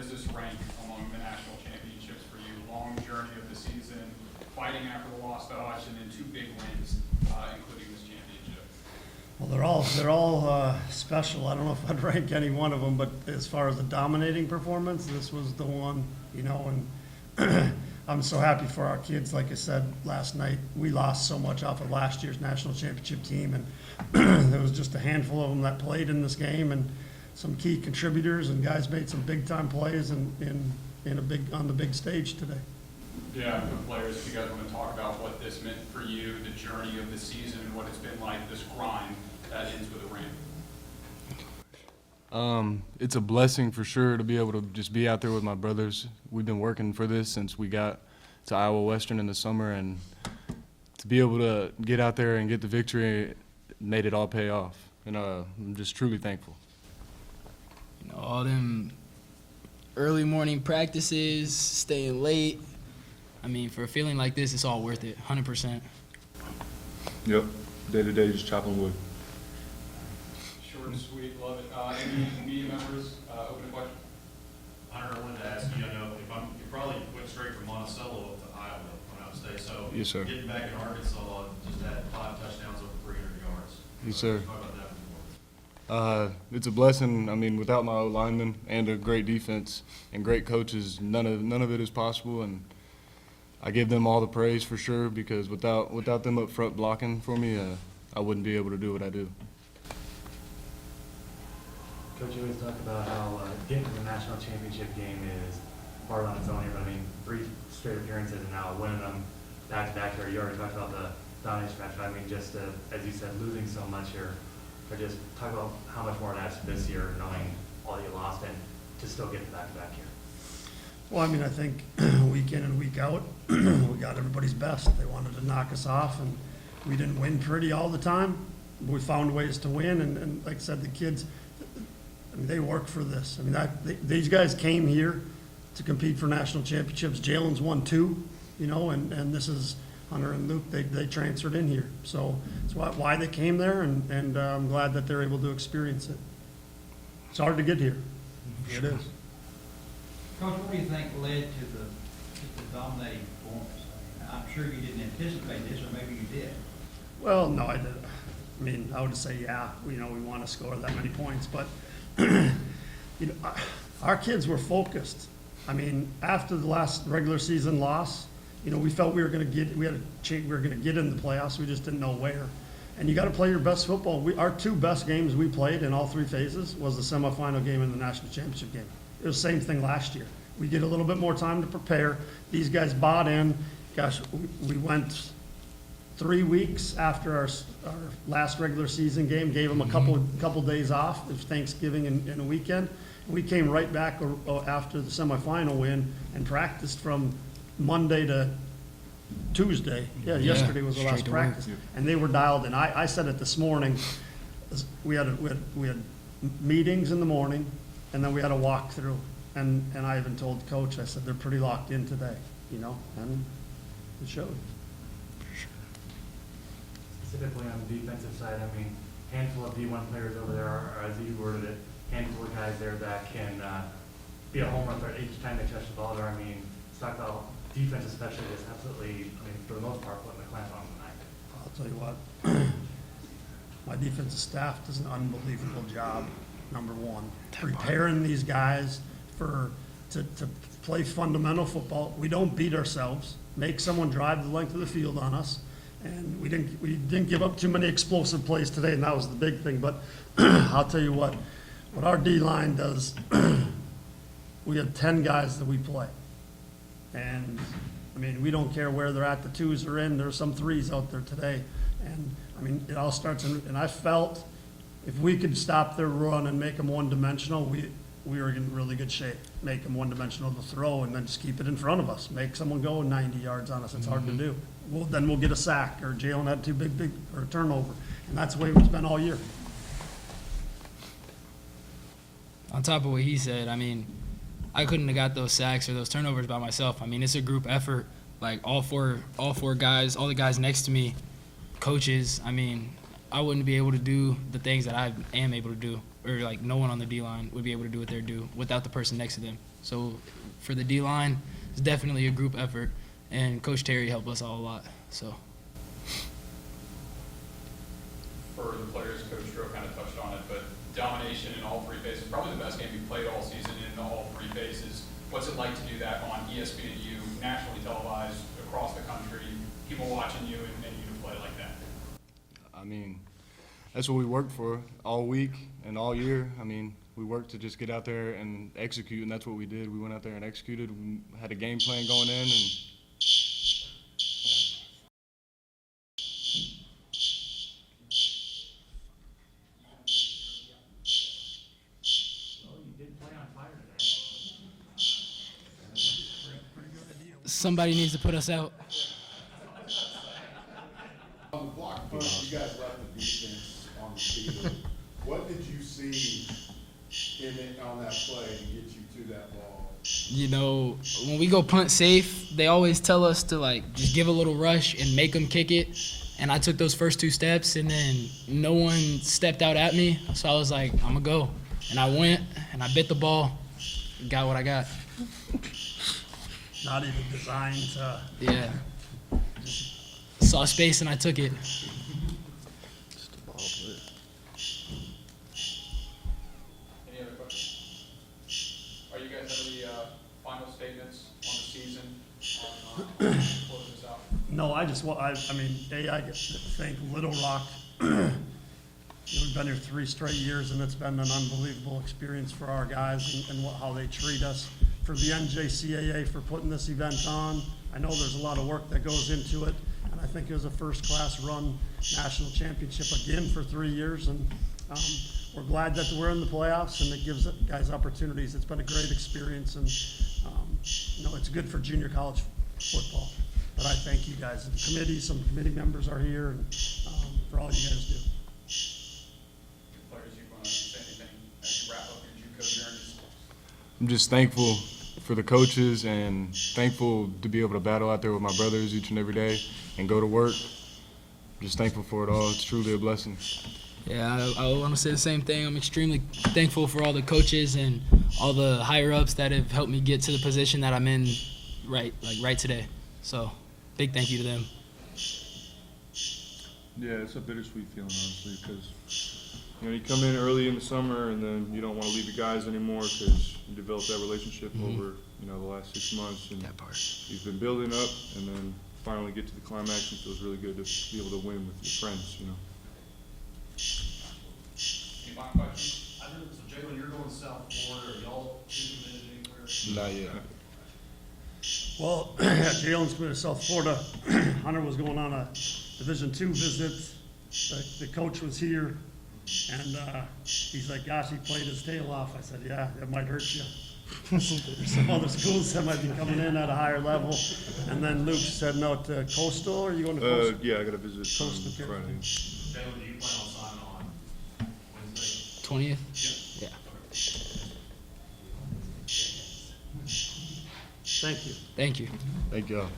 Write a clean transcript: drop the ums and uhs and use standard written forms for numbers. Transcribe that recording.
does this rank among the national championships for you? Long journey of the season, fighting after the loss to Hutch, and then 2 big wins, including this championship. Well, they're all special. I don't know if I'd rank any one of them, but as far as the dominating performance, this was the one, and I'm so happy for our kids. Like I said last night, we lost so much off of last year's national championship team, and there was just a handful of them that played in this game, and some key contributors, and guys made some big time plays on the big stage today. Yeah, for players, if you guys want to talk about what this meant for you, the journey of the season, and what it's been like, this grind that ends with a ring. It's a blessing for sure to be able to just be out there with my brothers. We've been working for this since we got to Iowa Western in the summer, and to be able to get out there and get the victory made it all pay off. And I'm just truly thankful. All them early morning practices, staying late. I mean, for a feeling like this, it's all worth it, 100%. Yep, day to day, just chopping wood. Short and sweet, love it. Any media members, open a question? Hunter, I wanted to ask you, you probably went straight from Monticello to Iowa, when I was staying. So Yes, sir. getting back in Arkansas, just had 5 touchdowns over 300 yards. Yes, sir. Talk about that before. It's a blessing. I mean, without my linemen and a great defense and great coaches, none of it is possible. And I give them all the praise for sure, because without them up front blocking for me, I wouldn't be able to do what I do. Coach, you always talk about how getting to the national championship game is hard on its own here, but I mean, 3 straight appearances and now winning them back-to-back here. You already talked about the domination factor. I mean, just as you said, losing so much here, or just talk about how much more that's this year, knowing all that you lost, and to still get the back-to-back here. Well, I mean, I think week in and week out, we got everybody's best. They wanted to knock us off, and we didn't win pretty all the time. We found ways to win, and like I said, the kids, I mean, they work for this. I mean, these guys came here to compete for national championships. Jaylen's won 2, and this is Hunter and Luke. They transferred in here, so it's why they came there, and I'm glad that they're able to experience it. It's hard to get here. It is. Coach, what do you think led to the dominating performance? I mean, I'm sure you didn't anticipate this, or maybe you did. Well, no, I didn't. I mean, I would say, yeah, we want to score that many points, but our kids were focused. I mean, after the last regular season loss, we felt we were going to get in the playoffs. We just didn't know where. And you got to play your best football. Our 2 best games we played in all 3 phases was the semifinal game and the national championship game. It was the same thing last year. We get a little bit more time to prepare. These guys bought in. Gosh, we went 3 weeks after our last regular season game, gave them a couple days off of Thanksgiving and a weekend. And we came right back after the semifinal win and practiced from Monday to Tuesday. Yeah, yesterday was the last practice. And they were dialed in. I said it this morning. We had meetings in the morning, and then we had a walkthrough. And I even told Coach, I said, they're pretty locked in today, and it showed. Specifically on the defensive side, I mean, handful of D1 players over there, or as you worded it, handful of guys there that can be a home run threat each time they touch the ball there. I mean, let's talk about defense especially, just absolutely, for the most part, putting the clamp on tonight. I'll tell you what, my defensive staff does an unbelievable job, number one, preparing these guys to play fundamental football. We don't beat ourselves, make someone drive the length of the field on us, and we didn't give up too many explosive plays today, and that was the big thing. But I'll tell you what our D-line does, we have 10 guys that we play. And, I mean, we don't care where they're at. The 2s are in. There's some 3s out there today. And, I mean, it all starts and I felt if we could stop their run and make them one-dimensional, we were in really good shape. Make them one-dimensional to throw and then just keep it in front of us. Make someone go 90 yards on us. It's hard to do. Then we'll get a sack, or Jaylen had 2 big, or a turnover. And that's the way it's been all year. On top of what he said, I mean, I couldn't have got those sacks or those turnovers by myself. I mean, it's a group effort. Like all four guys, all the guys next to me, coaches. I mean, I wouldn't be able to do the things that I am able to do, or like no one on the D-line would be able to do what they do without the person next to them. So for the D-line, it's definitely a group effort, and Coach Terry helped us all a lot. So For the players, Coach Stroh kind of touched on it, but domination in all three phases, probably the best game you've played all season in all three phases. What's it like to do that on ESPNU, nationally televised, across the country, people watching you and you to play like that? I mean, that's what we worked for all week and all year. I mean, we worked to just get out there and execute, and that's what we did. We went out there and executed. We had a game plan going in, and Well, you did play on fire today. somebody needs to put us out. On the block punt, you guys left the defense on the field. What did you see in it on that play to get you to that ball? You know, when we go punt safe, they always tell us to, like, just give a little rush and make them kick it. And I took those first 2 steps, and then no one stepped out at me. So I was like, I'm going to go. And I went, and I bit the ball, got what I got. Not even designed to. Yeah. Saw space, and I took it. Any other questions? Are you guys have any final statements on the season, on closing this out? No, I just want, I mean, I get to thank Little Rock. You know, we've been here 3 straight years, and it's been an unbelievable experience for our guys and how they treat us. For the NJCAA for putting this event on. I know there's a lot of work that goes into it, and I think it was a first-class run national championship again for 3 years, and we're glad that we're in the playoffs, and it gives guys opportunities. It's been a great experience, and you know, it's good for junior college football. But I thank you guys. The committee, some committee members are here, and for all you guys do. Players, you want to say anything as you wrap up your JUCO journey? I'm just thankful for the coaches and thankful to be able to battle out there with my brothers each and every day and go to work. I'm just thankful for it all. It's truly a blessing. Yeah, I want to say the same thing. I'm extremely thankful for all the coaches and all the higher-ups that have helped me get to the position that I'm in right today. So, big thank you to them. Yeah, it's a bittersweet feeling, honestly, because you come in early in the summer and then you don't want to leave your guys anymore because you develop that relationship over the last 6 months, and That part. you've been building up, and then finally get to the climax. It feels really good to be able to win with your friends. Any final questions? I know, so Jaylen, you're going to South Florida, are y'all committed anywhere? Not yet. Well, Jaylen's going to South Florida. Hunter was going on a Division II visit. The coach was here, and he's like, gosh, he played his tail off. I said, yeah, that might hurt you. There's some other schools that might be coming in at a higher level. And then Luke said, no, to Coastal, or are you going to Coastal? Yeah, I got to visit Coastal, okay. Friday. Jaylen, do you plan on signing on Wednesday? 20th? Yeah. Thank you. Thank you. Thank y'all.